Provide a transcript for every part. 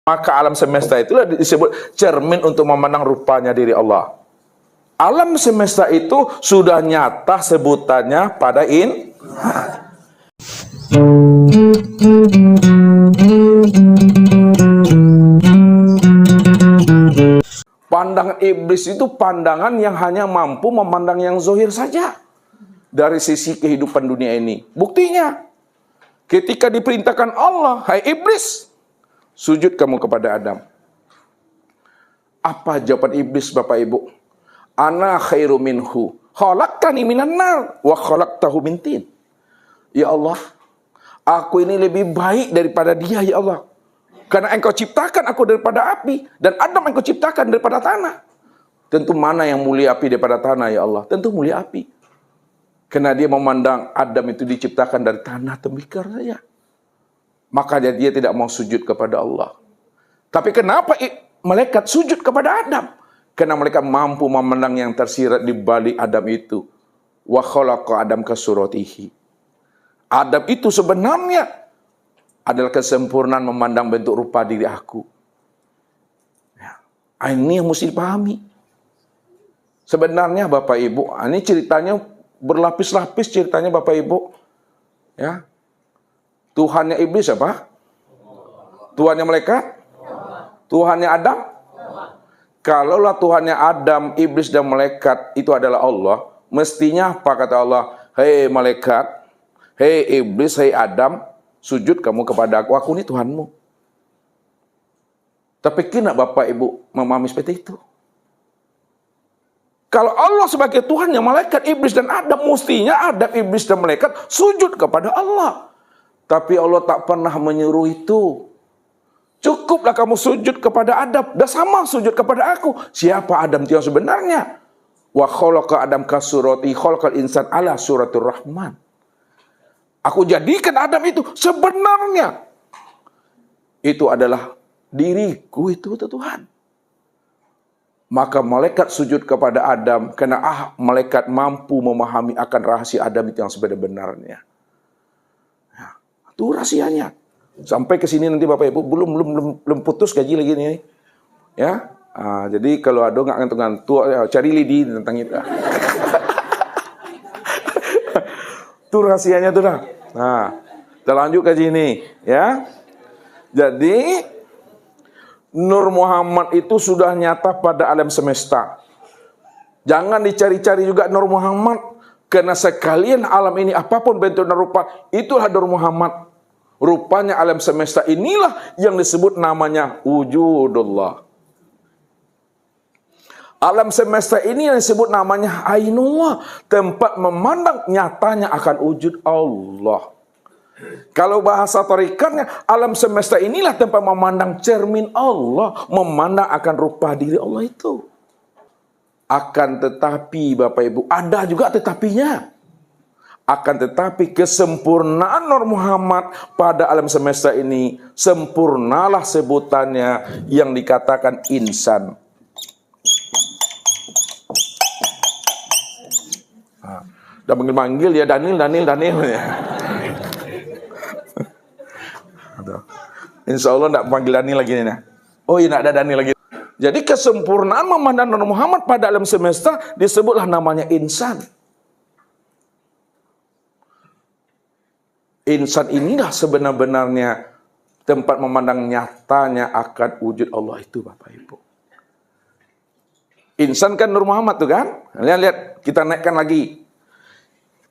Maka alam semesta itulah disebut cermin untuk memandang rupanya diri Allah. Alam semesta itu sudah nyata sebutannya pada pandangan iblis itu pandangan yang hanya mampu memandang yang zahir saja dari sisi kehidupan dunia ini. Buktinya, ketika diperintahkan Allah, hai iblis, sujud kamu kepada Adam. Apa jawaban iblis, Bapak Ibu? Ana khairu minhu, khalaqtani minan nar wa khalaqtahu min tin. Ya Allah, aku ini lebih baik daripada dia, ya Allah. Karena engkau ciptakan aku daripada api, dan Adam engkau ciptakan daripada tanah. Tentu mana yang mulia api daripada tanah, ya Allah? Tentu mulia api. Karena dia memandang Adam itu diciptakan dari tanah tembikar saja. Makanya dia tidak mau sujud kepada Allah. Tapi kenapa malaikat sujud kepada Adam? Karena mereka mampu memandang yang tersirat di balik Adam itu. Wa khalaqa Adam ka suratihi. Adam itu sebenarnya adalah kesempurnaan memandang bentuk rupa diri aku. Ya, ini yang mesti dipahami. Sebenarnya Bapak Ibu, ini ceritanya berlapis-lapis ceritanya Bapak Ibu. Ya. Tuhannya iblis apa? Tuhannya malaikat? Tuhannya Adam? Kalaulah Tuhannya Adam, iblis dan malaikat itu adalah Allah, mestinya apa kata Allah? Hei malaikat, hei iblis, hei Adam, sujud kamu kepada aku ini Tuhanmu. Tapi kena Bapak Ibu memahami seperti itu. Kalau Allah sebagai Tuhan yang malaikat, iblis dan Adam, mestinya Adam, iblis dan malaikat sujud kepada Allah. Tapi Allah tak pernah menyuruh itu. Cukuplah kamu sujud kepada Adam, dah sama sujud kepada aku. Siapa Adam yang sebenarnya? Wa khalaqa Adam ka surati, khalaqal insan ala suratur Rahman. Aku jadikan Adam itu sebenarnya itu adalah diriku itu Tuhan. Maka malaikat sujud kepada Adam karena malaikat mampu memahami akan rahasia Adam itu yang sebenarnya. Ya, itu rahasianya. Sampai ke sini nanti Bapak Ibu belum putus gaji lagi nih. Ya. Jadi kalau ada nggak ngantuk-ngantuk cari lidi tentang itu. Itu rahasianya tuh dah. Nah, kita lanjut ke sini ya. Jadi Nur Muhammad itu sudah nyata pada alam semesta. Jangan dicari-cari juga Nur Muhammad, karena sekalian alam ini apapun bentuk dan rupa, itulah Nur Muhammad. Rupanya alam semesta inilah yang disebut namanya wujudullah. Alam semesta ini yang disebut namanya Ainullah, tempat memandang nyatanya akan wujud Allah. Kalau bahasa tarikatnya, alam semesta inilah tempat memandang cermin Allah, memandang akan rupa diri Allah itu. Akan tetapi Bapak Ibu, ada juga tetapinya. Akan tetapi kesempurnaan Nur Muhammad pada alam semesta ini, sempurnalah sebutannya yang dikatakan insan. Udah manggil-manggil ya Daniel ya. Insya Allah tidak panggil Daniel lagi nih. Oh iya, tidak ada Daniel lagi. Jadi kesempurnaan memandang Nur Muhammad pada alam semesta disebutlah namanya insan. Insan inilah sebenar-benarnya tempat memandang nyatanya akan wujud Allah itu Bapak Ibu. Insan kan Nur Muhammad tuh kan? Lihat, kita naikkan lagi.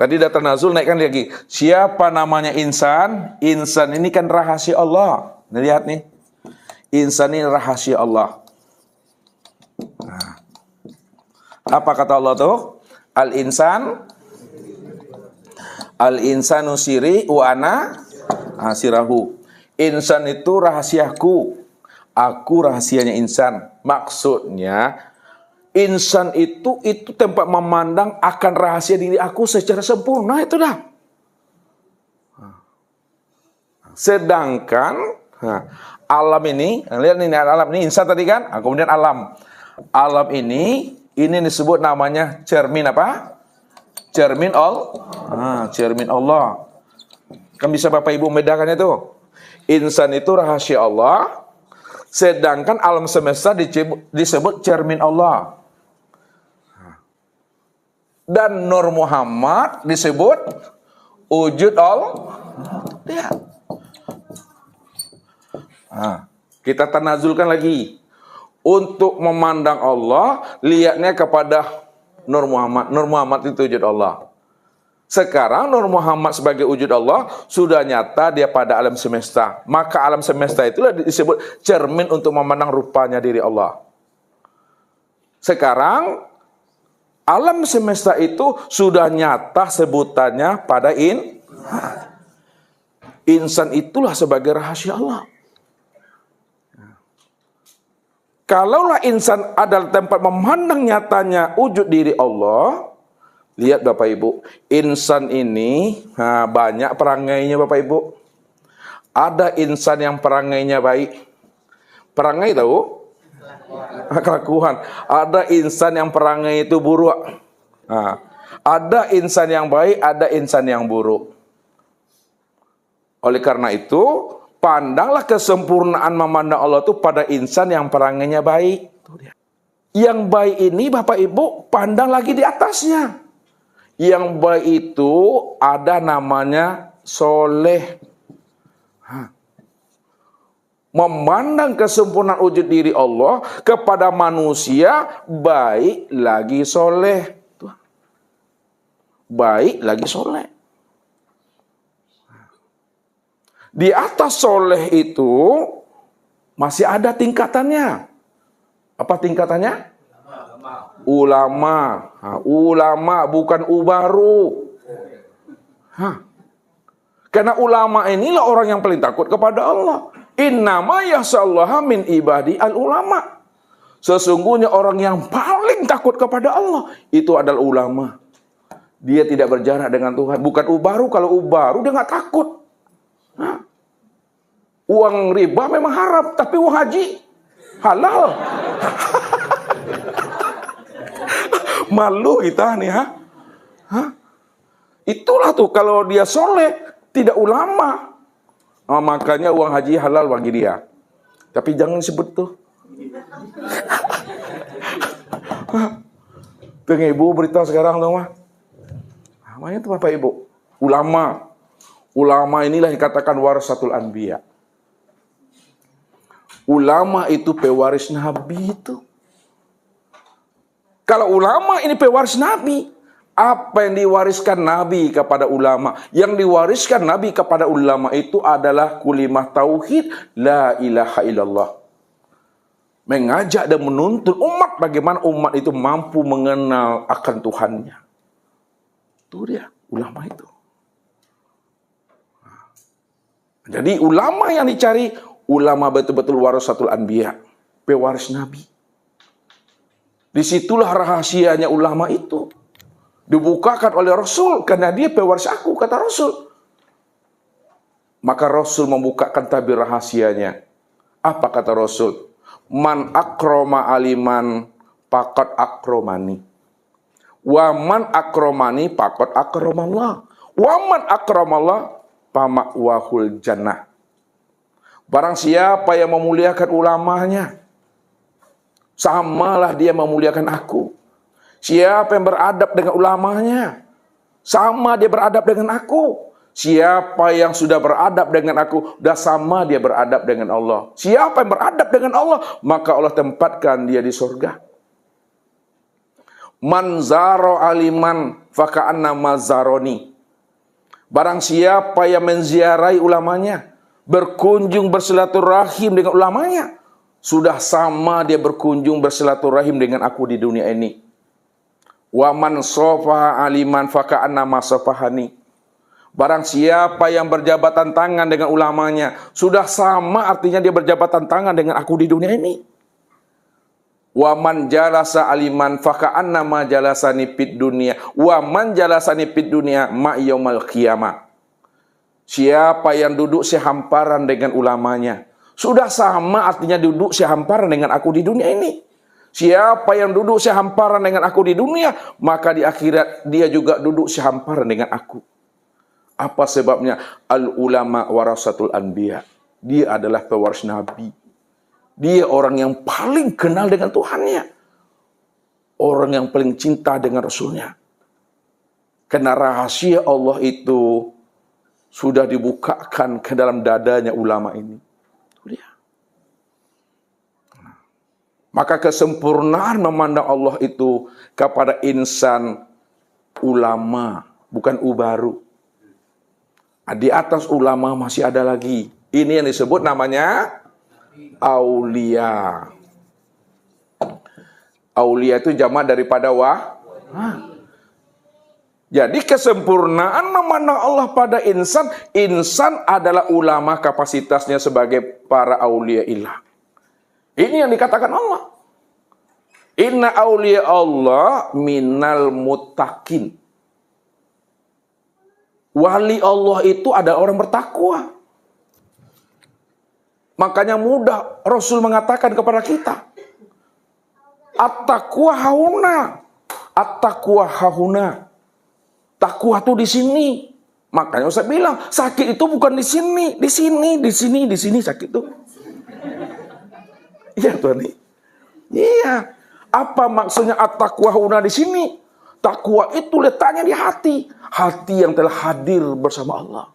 Tadi data Nazul naikkan lagi. Siapa namanya insan? Insan ini kan rahasia Allah. Lihat nih. Insan ini rahasia Allah. Nah. Apa kata Allah tuh? Al-insanu siri wa ana sirahu. Insan itu rahasiaku. Aku rahasianya insan. Maksudnya insan itu tempat memandang akan rahasia diri aku secara sempurna, itu dah. Sedangkan alam ini, lihat nih alam ini insan tadi kan, kemudian alam. Alam ini disebut namanya cermin apa? Cermin Allah. Cermin Allah. Kan bisa Bapak Ibu membedakannya tuh. Insan itu rahasia Allah. Sedangkan alam semesta disebut cermin Allah. Dan Nur Muhammad disebut wujud Allah. Lihat. Kita tanazulkan lagi. Untuk memandang Allah, lihatnya kepada Nur Muhammad. Nur Muhammad itu wujud Allah. Sekarang Nur Muhammad sebagai wujud Allah sudah nyata dia pada alam semesta. Maka alam semesta itulah disebut cermin untuk memandang rupanya diri Allah. Sekarang alam semesta itu sudah nyata sebutannya pada insan itulah sebagai rahasia Allah. Kalaulah insan adalah tempat memandang nyatanya wujud diri Allah, lihat Bapak Ibu, insan ini banyak perangainya Bapak Ibu. Ada insan yang perangainya baik. Perangai tahu? Kelakuan. Ada insan yang perangai itu buruk. Ada insan yang baik, ada insan yang buruk. Oleh karena itu, pandanglah kesempurnaan memandang Allah itu pada insan yang perangainya baik. Yang baik ini Bapak Ibu pandang lagi di atasnya. Yang baik itu ada namanya soleh. Memandang kesempurnaan wujud diri Allah kepada manusia baik lagi soleh. Baik lagi soleh. Di atas soleh itu masih ada tingkatannya. Apa tingkatannya? Ulama. Ulama bukan ubaru. Karena ulama inilah orang yang paling takut kepada Allah. Innama yakhsyallaha min ibadi al-ulama. Sesungguhnya orang yang paling takut kepada Allah itu adalah ulama. Dia tidak berjarak dengan Tuhan. Bukan ubaru. Kalau ubaru dia nggak takut. Uang riba memang haram, tapi uang haji halal. Malu kita nih, Itulah tuh kalau dia soleh, tidak ulama. Makanya uang haji halal bagi dia. Tapi jangan sebut tuh. Tuh ibu berita sekarang tuh mah. Namanya tuh Bapak Ibu. Ulama. Ulama inilah dikatakan warasatul anbiya. Ulama itu pewaris Nabi itu. Kalau ulama ini pewaris Nabi, apa yang diwariskan Nabi kepada ulama? Yang diwariskan Nabi kepada ulama itu adalah kulimah tauhid, la ilaha illallah. Mengajak dan menuntun umat bagaimana umat itu mampu mengenal akan Tuhannya. Itu dia, ulama itu. Jadi ulama yang dicari, ulama betul-betul warasatul anbiya, pewaris Nabi. Disitulah rahasianya ulama itu. Dibukakan oleh Rasul, karena dia pewaris aku, kata Rasul. Maka Rasul membukakan tabir rahasianya. Apa kata Rasul? Man akroma aliman pakot akromani. Wa man akromani pakot akromallah. Wa man akromallah pamakwahul jannah. Barang siapa yang memuliakan ulamanya, samalah dia memuliakan aku. Siapa yang beradab dengan ulamanya, sama dia beradab dengan aku. Siapa yang sudah beradab dengan aku, dah sama dia beradab dengan Allah. Siapa yang beradab dengan Allah, maka Allah tempatkan dia di surga. Man zaro aliman faka'anna mazaroni. Barang siapa yang menziarahi ulamanya, berkunjung bersilaturahim dengan ulamanya, sudah sama dia berkunjung bersilaturahim dengan aku di dunia ini. Wa man sofa aliman faka'anna masofahani. Barang siapa yang berjabatan tangan dengan ulamanya, sudah sama artinya dia berjabatan tangan dengan aku di dunia ini. Wa man jalasa aliman faka'anna ma jalasani fid dunya wa man jalasani fid dunya ma yaumal qiyamah. Siapa yang duduk sehamparan dengan ulamanya, sudah sama artinya duduk sehamparan dengan aku di dunia ini. Siapa yang duduk sehamparan dengan aku di dunia, maka di akhirat dia juga duduk sehamparan dengan aku. Apa sebabnya? Al ulama warasatul anbiya. Dia adalah pewaris Nabi. Dia orang yang paling kenal dengan Tuhannya. Orang yang paling cinta dengan Rasulnya. Karena rahasia Allah itu sudah dibukakan ke dalam dadanya ulama ini. Itu dia. Maka kesempurnaan memandang Allah itu kepada insan ulama, bukan ubaru. Di atas ulama masih ada lagi. Ini yang disebut namanya aulia. Aulia itu jamak daripada Jadi kesempurnaan memandang Allah pada insan, insan adalah ulama kapasitasnya sebagai para aulia ilah. Ini yang dikatakan Allah. Inna aulia Allah minal muttaqin. Wali Allah itu ada orang bertakwa. Makanya mudah Rasul mengatakan kepada kita, at-taqwa hauna. At-taqwa hauna. Takwa itu di sini. Makanya saya bilang, sakit itu bukan di sini, di sini sakit itu. Iya Tuhan. Iya. Apa maksudnya at-taqwa hauna di sini? Takwa itu letaknya di hati. Hati yang telah hadir bersama Allah.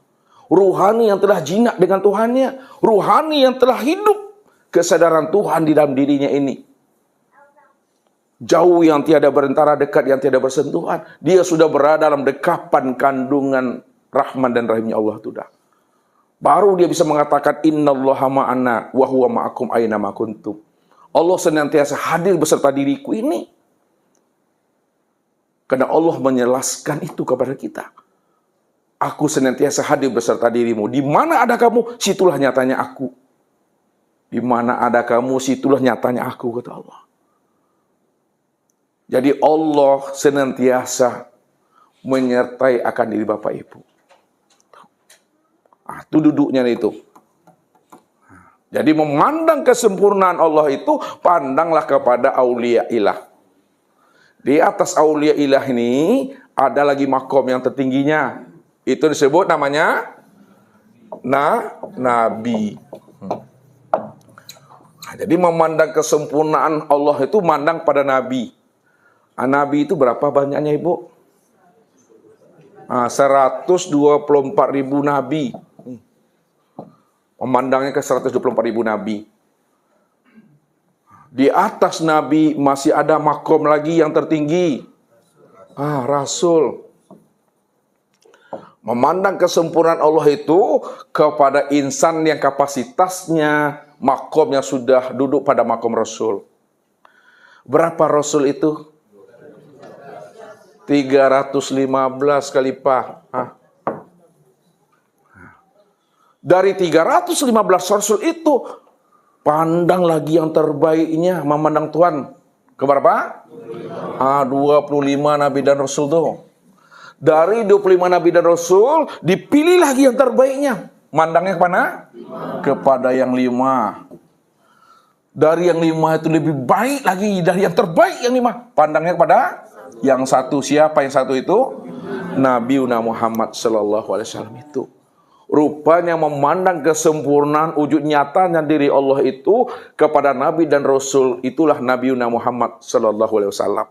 Ruhani yang telah jinak dengan Tuhannya. Ruhani yang telah hidup kesadaran Tuhan di dalam dirinya ini. Jauh yang tiada berantara, dekat yang tiada bersentuhan. Dia sudah berada dalam dekapan kandungan Rahman dan Rahimnya Allah itu dah. Baru dia bisa mengatakan innallaha ma'ana wa huwa ma'akum aina ma kuntum. Allah senantiasa hadir beserta diriku ini. Karena Allah menjelaskan itu kepada kita. Aku senantiasa hadir beserta dirimu. Di mana ada kamu, situlah nyatanya aku. Di mana ada kamu, situlah nyatanya aku, kata Allah. Jadi Allah senantiasa menyertai akan diri Bapak Ibu. Itu duduknya itu. Jadi memandang kesempurnaan Allah itu, pandanglah kepada aulia ilah. Di atas aulia ilah ini, ada lagi makom yang tertingginya. Itu disebut namanya Nabi. Jadi memandang kesempurnaan Allah itu mandang pada Nabi. Nabi itu berapa banyaknya Ibu? 124.000 Nabi. Memandangnya ke 124.000 Nabi. Di atas Nabi masih ada makom lagi yang tertinggi. Rasul. Memandang kesempurnaan Allah itu kepada insan yang kapasitasnya, makomnya sudah duduk pada makom Rasul. Berapa Rasul itu? 315 kali Pak. Dari 315 Rasul itu, pandang lagi yang terbaiknya, memandang Tuhan. Keberapa? 25 Nabi dan Rasul tuh. Dari 25 Nabi dan Rasul, dipilih lagi yang terbaiknya. Mandangnya kemana? Kepada yang 5. Dari yang 5 itu lebih baik lagi. Dari yang terbaik yang 5. Pandangnya kepada yang 1. Siapa yang 1 itu? Nabi Muhammad Sallallahu Alaihi Wasallam itu. Rupanya memandang kesempurnaan wujud nyatanya diri Allah itu kepada Nabi dan Rasul, itulah Nabi Muhammad Sallallahu Alaihi Wasallam.